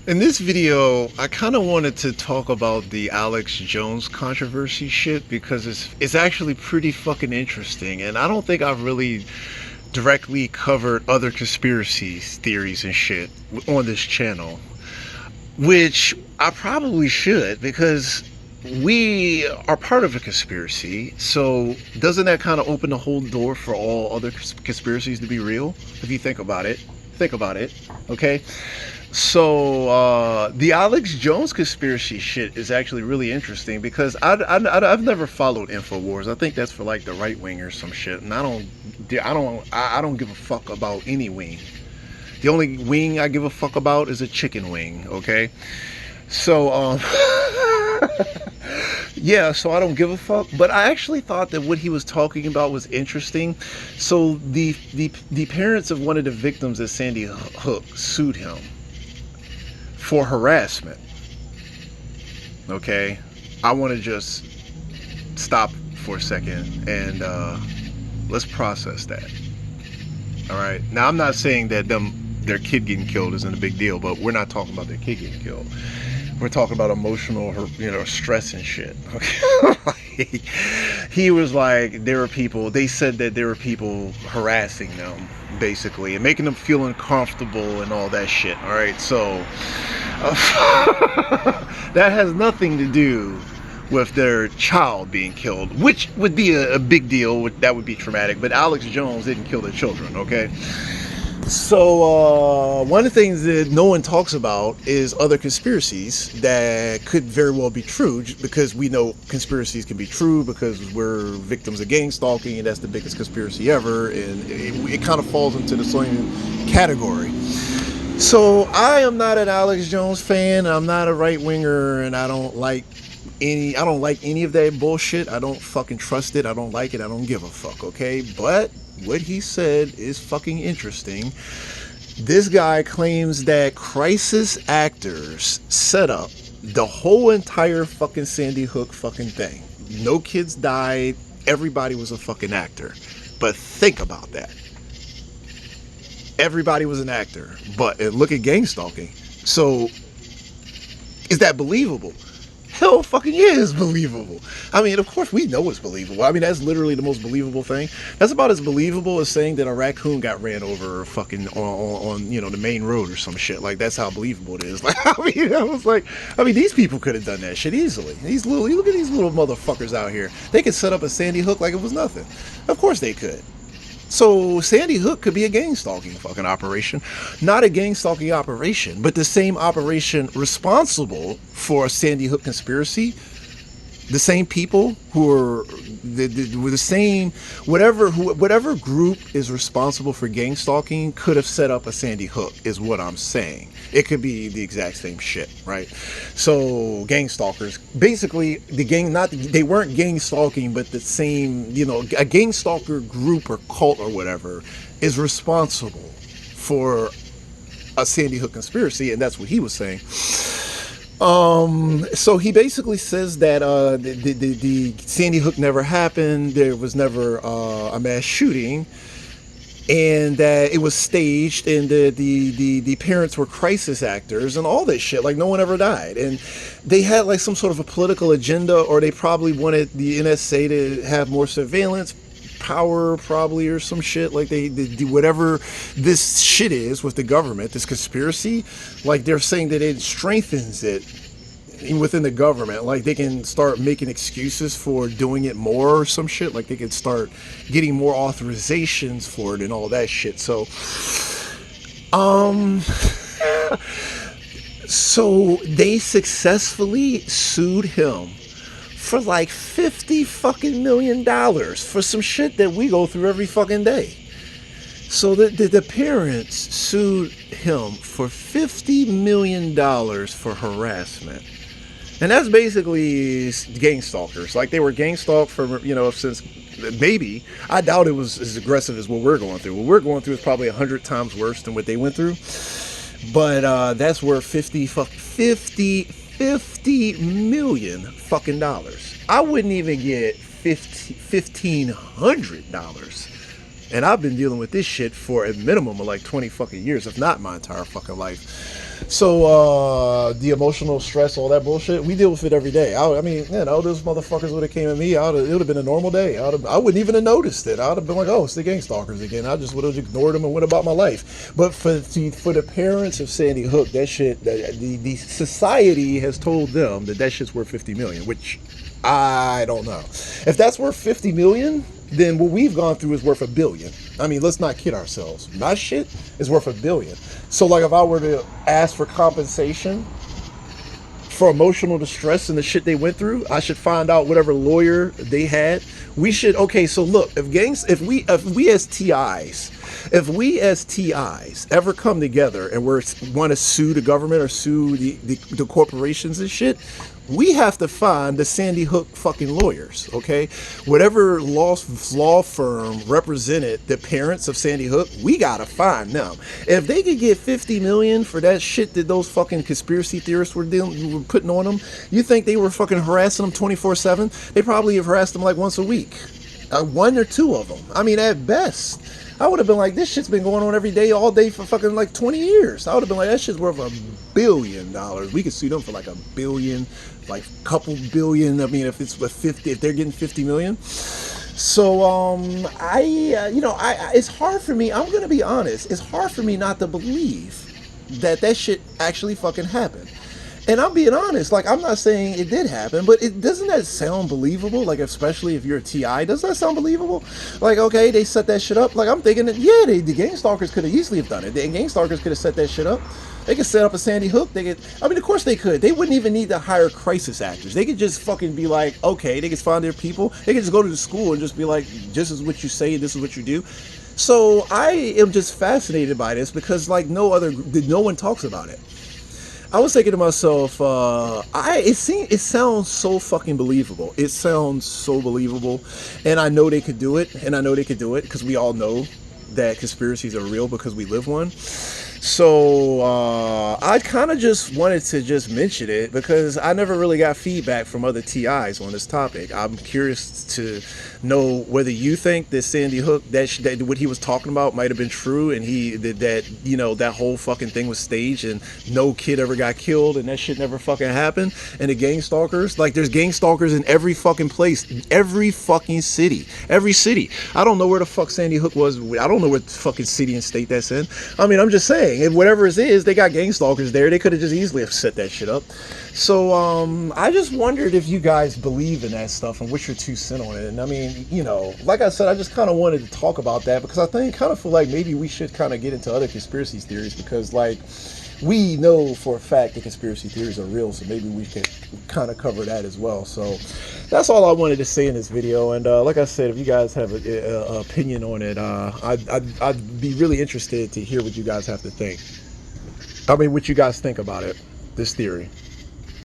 In this video, I kind of wanted to talk about the Alex Jones controversy shit because it's actually pretty fucking interesting, and I don't think I've really directly covered other conspiracy theories and shit on this channel, which I probably should because we are part of a conspiracy. So doesn't that kind of open the whole door for all other conspiracies to be real? If you think about it, okay? So the Alex Jones conspiracy shit is actually really interesting because I've never followed Infowars. I think that's for like the right wing or some shit, and I don't give a fuck about any wing. The only wing I give a fuck about is a chicken wing. Okay, so yeah, so I don't give a fuck. But I actually thought that what he was talking about was interesting. So the parents of one of the victims at Sandy Hook sued him for harassment. Okay, I want to just stop for a second and let's process that. All right, now I'm not saying that their kid getting killed isn't a big deal, but we're not talking about their kid getting killed. We're talking about emotional, stress and shit. Okay, he was like, they said that there were people harassing them, basically, and making them feel uncomfortable and all that shit. All right, so that has nothing to do with their child being killed, which would be a big deal. That would be traumatic, but Alex Jones didn't kill their children. Okay, so one of the things that no one talks about is other conspiracies that could very well be true, because we know conspiracies can be true because we're victims of gang stalking, and that's the biggest conspiracy ever, and it kind of falls into the same category. So I am not an Alex Jones fan. I'm not a right winger, and I don't like any of that bullshit. I don't fucking trust it. I don't like it. I don't give a fuck. Okay, but what he said is fucking interesting. This guy claims that crisis actors set up the whole entire fucking Sandy Hook fucking thing. No kids died. Everybody was a fucking actor. But think about that. Everybody was an actor. But look at gang stalking. So is that believable? Hell fucking yeah, it's believable. I mean, of course we know it's believable. I mean, that's literally the most believable thing. That's about as believable as saying that a raccoon got ran over fucking on the main road or some shit. Like, that's how believable it is. Like, I mean, these people could have done that shit easily. Look at these little motherfuckers out here. They could set up a Sandy Hook like it was nothing. Of course they could. So Sandy Hook could be a gang stalking fucking operation. Not a gang stalking operation, but the same operation responsible for a Sandy Hook conspiracy. The same people who were the same, whatever group is responsible for gang stalking could have set up a Sandy Hook, is what I'm saying. It could be the exact same shit, right? So gang stalkers, basically they weren't gang stalking, but the same, a gang stalker group or cult or whatever is responsible for a Sandy Hook conspiracy, and that's what he was saying. So he basically says that the Sandy Hook never happened. There was never a mass shooting, and that it was staged, and the parents were crisis actors and all that shit. Like, no one ever died, and they had like some sort of a political agenda, or they probably wanted the NSA to have more surveillance power, probably, or some shit. Like, they do whatever this shit is with the government, this conspiracy. Like, they're saying that it strengthens it within the government. Like, they can start making excuses for doing it more or some shit. Like, they can start getting more authorizations for it and all that shit. So so they successfully sued him for like $50 fucking million for some shit that we go through every fucking day. So the parents sued him for $50 million for harassment. And that's basically gang stalkers. Like, they were gang stalked for, since maybe, I doubt it was as aggressive as what we're going through. What we're going through is probably 100 times worse than what they went through. But that's where 50 million fucking dollars. I wouldn't even get $1,500 And I've been dealing with this shit for a minimum of like 20 fucking years, if not my entire fucking life. So the emotional stress, all that bullshit, we deal with it every day. I mean, you know, those motherfuckers would have came at me. It would have been a normal day. I wouldn't even have noticed it. I would have been like, oh, it's the gang stalkers again. I just would have ignored them and went about my life. But for the parents of Sandy Hook, that shit, the society has told them that shit's worth 50 million, which I don't know. If that's worth 50 million, then what we've gone through is worth $1 billion. I mean, let's not kid ourselves. My shit is worth $1 billion. So, like, if I were to ask for compensation for emotional distress and the shit they went through, I should find out whatever lawyer they had. We should, okay, so look, if we as TIs ever come together and want to sue the government or sue the corporations and shit, we have to find the Sandy Hook fucking lawyers, okay? Whatever law firm represented the parents of Sandy Hook, we gotta find them. If they could get 50 million for that shit that those fucking conspiracy theorists were putting on them, you think they were fucking harassing them 24/7? They probably have harassed them like once a week. One or two of them. I mean, at best. I would have been like, this shit's been going on every day, all day for fucking like 20 years. I would have been like, that shit's worth $1 billion. We could sue them for like $1 billion, like a couple billion. I mean, if they're getting 50 million. So, it's hard for me. I'm going to be honest. It's hard for me not to believe that shit actually fucking happened. And I'm being honest, like, I'm not saying it did happen, but doesn't that sound believable? Like, especially if you're a TI, doesn't that sound believable? Like, okay, they set that shit up. Like, I'm thinking that, yeah, the gang stalkers could have easily have done it. The gang stalkers could have set that shit up. They could set up a Sandy Hook. Of course they could. They wouldn't even need to hire crisis actors. They could just fucking be like, okay, they could find their people. They could just go to the school and just be like, this is what you say, this is what you do. So I am just fascinated by this because, like, no one talks about it. I was thinking to myself, it sounds so fucking believable. It sounds so believable, and I know they could do it, because we all know that conspiracies are real because we live one. So I kind of just wanted to just mention it because I never really got feedback from other TIs on this topic. I'm curious to know whether you think that Sandy Hook, that what he was talking about might have been true, and that whole fucking thing was staged and no kid ever got killed and that shit never fucking happened. And the gang stalkers, like, there's gang stalkers in every fucking place, every fucking city, every city. I don't know where the fuck Sandy Hook was. I don't know what fucking city and state that's in. I mean, I'm just saying. And whatever it is, they got gang stalkers there. They could have just easily have set that shit up. So I just wondered if you guys believe in that stuff and what's your 2 cents on it. And I mean, like I said, I just kind of wanted to talk about that because I kind of feel like maybe we should kind of get into other conspiracy theories because, like, we know for a fact that conspiracy theories are real, so maybe we could kind of cover that as well. So that's all I wanted to say in this video. And like I said, if you guys have an opinion on it, I'd be really interested to hear what you guys have to think. I mean, what you guys think about it, this theory.